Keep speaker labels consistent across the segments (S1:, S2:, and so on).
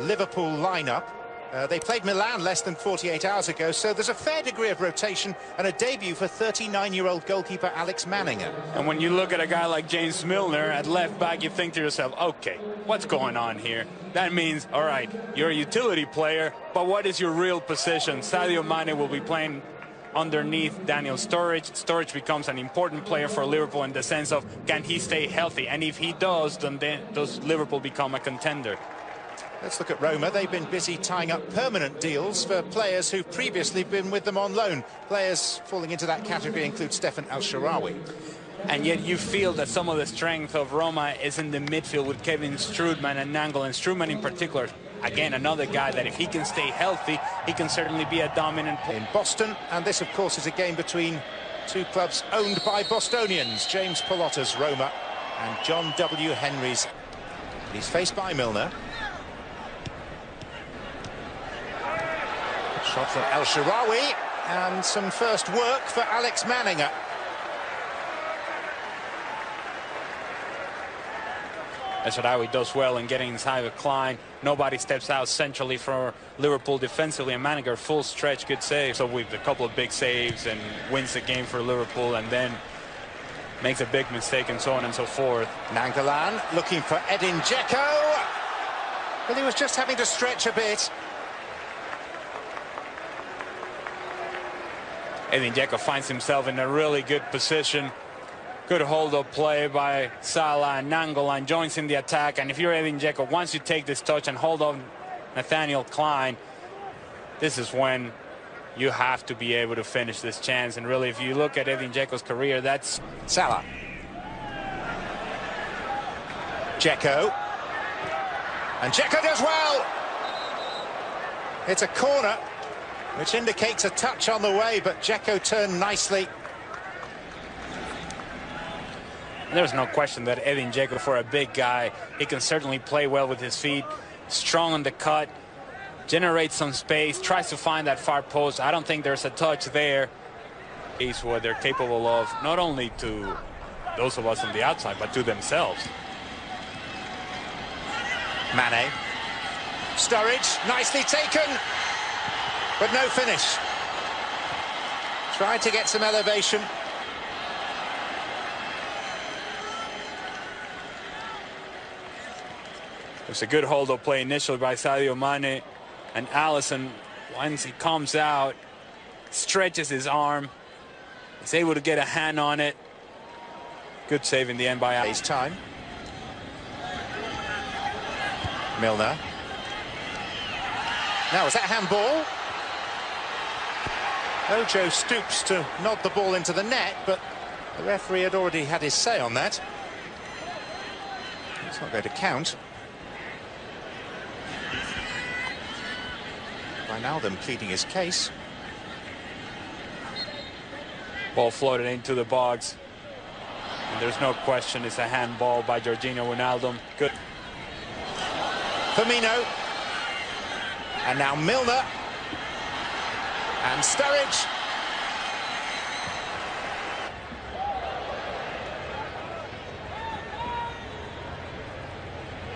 S1: Liverpool lineup. They played Milan less than 48 hours ago, so there's a fair degree of rotation and a debut for 39-year-old goalkeeper Alex Manninger.
S2: And when you look at a guy like James Milner at left back, you think to yourself, okay, what's going on here? That means, all right, you're a utility player, but what is your real position? Sadio Mane will be playing underneath Daniel Sturridge. Sturridge becomes an important player for Liverpool in the sense of, can he stay healthy? And if he does, then does Liverpool become a contender?
S1: Let's look at Roma. They've been busy tying up permanent deals for players who've previously been with them on loan. Players falling into that category include Stefan El-Shaarawy.
S2: And yet you feel that some of the strength of Roma is in the midfield with Kevin Strootman and Nangle, and Strootman in particular. Again, another guy that if he can stay healthy, he can certainly be a dominant player.
S1: In Boston, and this, of course, is a game between two clubs owned by Bostonians, James Pallotta's Roma and John W. Henry's. He's faced by Milner. Shot from El-Shaarawy, and some first work for Alex Manninger.
S2: El-Shaarawy does well in getting inside of Klein. Nobody steps out centrally for Liverpool defensively, and Manninger full stretch, good save. So with a couple of big saves and wins the game for Liverpool, and then makes a big mistake and so on and so forth.
S1: Nangolan looking for Edin Dzeko. Well, he was just having to stretch a bit.
S2: Edin Dzeko finds himself in a really good position. Good hold-up play by Salah, and Nangolan joins in the attack. And if you're Edin Dzeko, once you take this touch and hold on Nathaniel Klein, this is when you have to be able to finish this chance. And really, if you look at Edin Dzeko's career, that's
S1: Salah. Dzeko. And Dzeko does well. It's a corner, which indicates a touch on the way, but Dzeko turned nicely.
S2: There's no question that Edin Dzeko, for a big guy, he can certainly play well with his feet, strong on the cut, generates some space, tries to find that far post. I don't think there's a touch there. Is what they're capable of, not only to those of us on the outside, but to themselves.
S1: Mane. Sturridge, nicely taken, but no finish. Tried to get some elevation.
S2: It's a good hold-up play initially by Sadio Mane, and Alisson, once he comes out, stretches his arm, is able to get a hand on it. Good save in the end by Alisson.
S1: Time. Milner. Now, is that handball? Ojo stoops to nod the ball into the net, but the referee had already had his say on that. It's not going to count. Wijnaldum pleading his case.
S2: Ball floated into the box. And there's no question it's a handball by Georginio Wijnaldum. Good.
S1: Firmino. And now Milner. And Sturridge.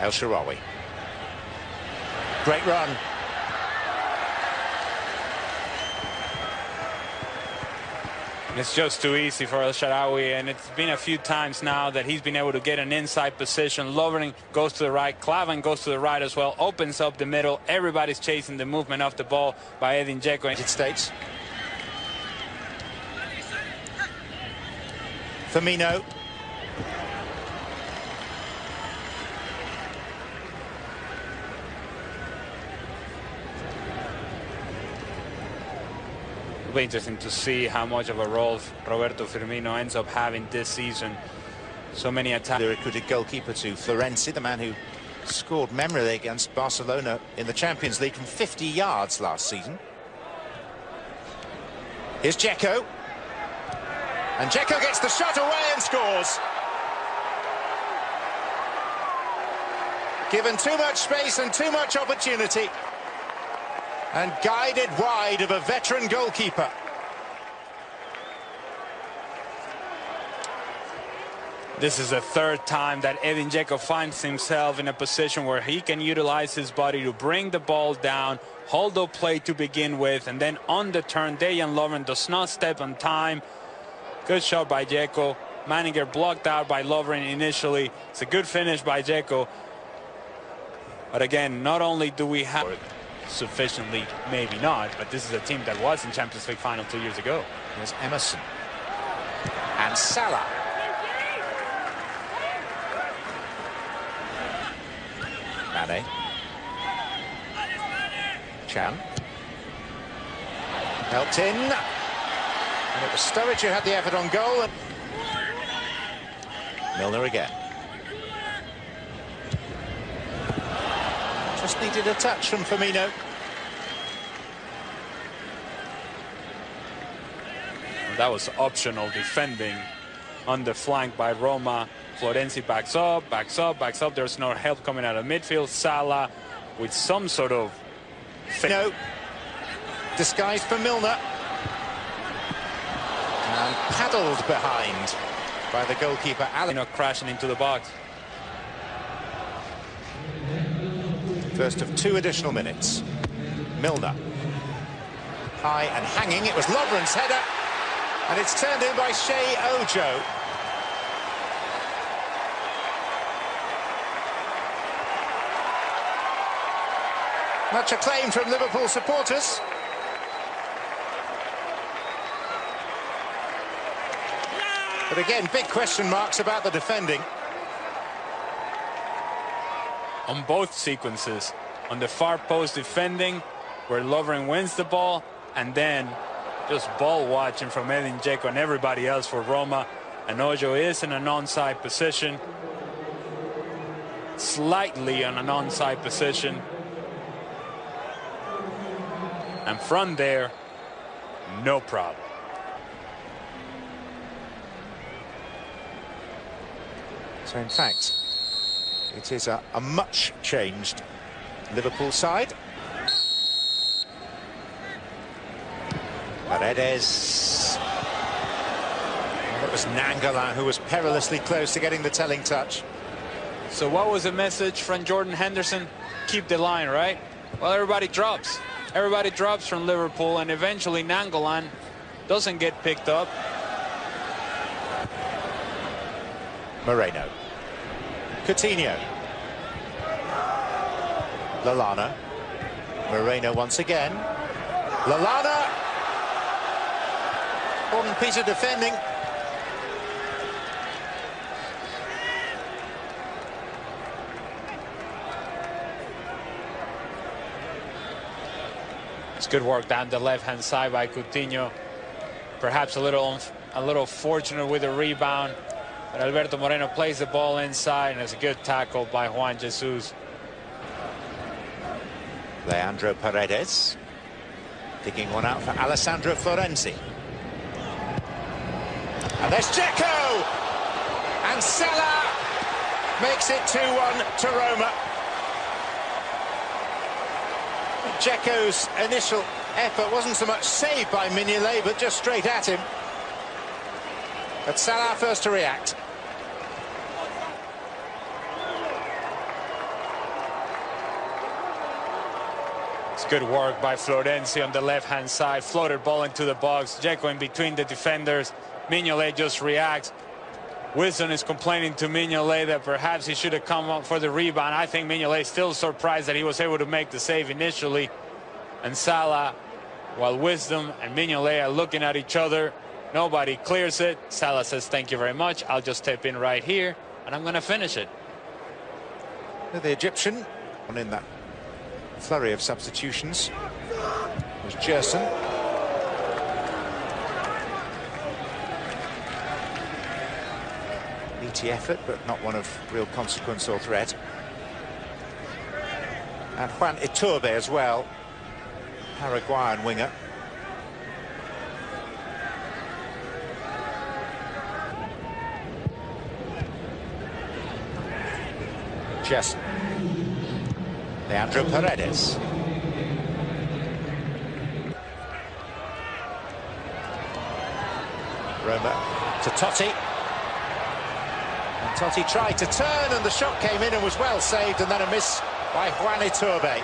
S1: El-Shaarawy. Great run.
S2: It's just too easy for El-Shaarawy, and it's been a few times now that he's been able to get an inside position. Lovren goes to the right, Klavan goes to the right as well, opens up the middle. Everybody's chasing the movement of the ball by Edin Dzeko.
S1: United States. Firmino.
S2: It'll be interesting to see how much of a role Roberto Firmino ends up having this season. So many attacks.
S1: The recruited goalkeeper to Florenzi, the man who scored memorably against Barcelona in the Champions League from 50 yards last season. Here's Dzeko. And Dzeko gets the shot away and scores. Given too much space and too much opportunity, and guided wide of a veteran goalkeeper.
S2: This is the third time that Edin Dzeko finds himself in a position where he can utilize his body to bring the ball down, hold up play to begin with, and then on the turn, Dejan Lovren does not step on time. Good shot by Dzeko. Manninger blocked out by Lovren initially. It's a good finish by Dzeko. But again, not only do we have sufficiently, maybe not, but this is a team that was in Champions League final 2 years ago.
S1: There's Emerson. And Salah. Mane. Chan. Helped in. And it was Sturridge who had the effort on goal. And Milner again. Just needed a touch from Firmino.
S2: That was optional defending on the flank by Roma. Florenzi backs up, backs up, backs up. There's no help coming out of midfield. Salah with some sort of...
S1: No. Disguised for Milner. And paddled behind by the goalkeeper, Alan.
S2: Crashing into the box.
S1: First of 2 additional minutes. Milner. High and hanging. It was Lovren's header. And it's turned in by Shea Ojo. Much acclaim from Liverpool supporters. But again, big question marks about the defending.
S2: On both sequences, on the far post defending, where Lovren wins the ball, and then just ball watching from Edin Dzeko and everybody else for Roma. And Ojo is in an onside position, slightly on an onside position. And from there, no problem.
S1: So in fact, it is a much changed Liverpool side. Paredes. It was Nangolan who was perilously close to getting the telling touch.
S2: So what was the message from Jordan Henderson? Keep the line, right? Well, everybody drops. Everybody drops from Liverpool, and eventually Nangolan doesn't get picked up.
S1: Moreno. Coutinho. Lallana. Moreno once again. Lallana. One piece of defending.
S2: It's good work down the left-hand side by Coutinho. Perhaps a little fortunate with the rebound. But Alberto Moreno plays the ball inside, and it's a good tackle by Juan Jesus.
S1: Leandro Paredes. Digging one out for Alessandro Florenzi. And there's Dzeko! And Salah makes it 2-1 to Roma. Dzeko's initial effort wasn't so much saved by Mignolet, but just straight at him. But Salah first to react.
S2: It's good work by Florenzi on the left-hand side. Floated ball into the box. Dzeko in between the defenders. Mignolet just reacts. Wilson is complaining to Mignolet that perhaps he should have come up for the rebound. I think Mignolet is still surprised that he was able to make the save initially. And Salah, while Wisdom and Mignolet are looking at each other, nobody clears it. Salah says, thank you very much. I'll just step in right here, and I'm going to finish it.
S1: The Egyptian, in that flurry of substitutions, was Gerson. Meaty effort, but not one of real consequence or threat. And Juan Iturbe as well, Paraguayan winger. Chess. Leandro Paredes. Roma to Totti. Totti tried to turn and the shot came in and was well saved, and then a miss by Juan Iturbe.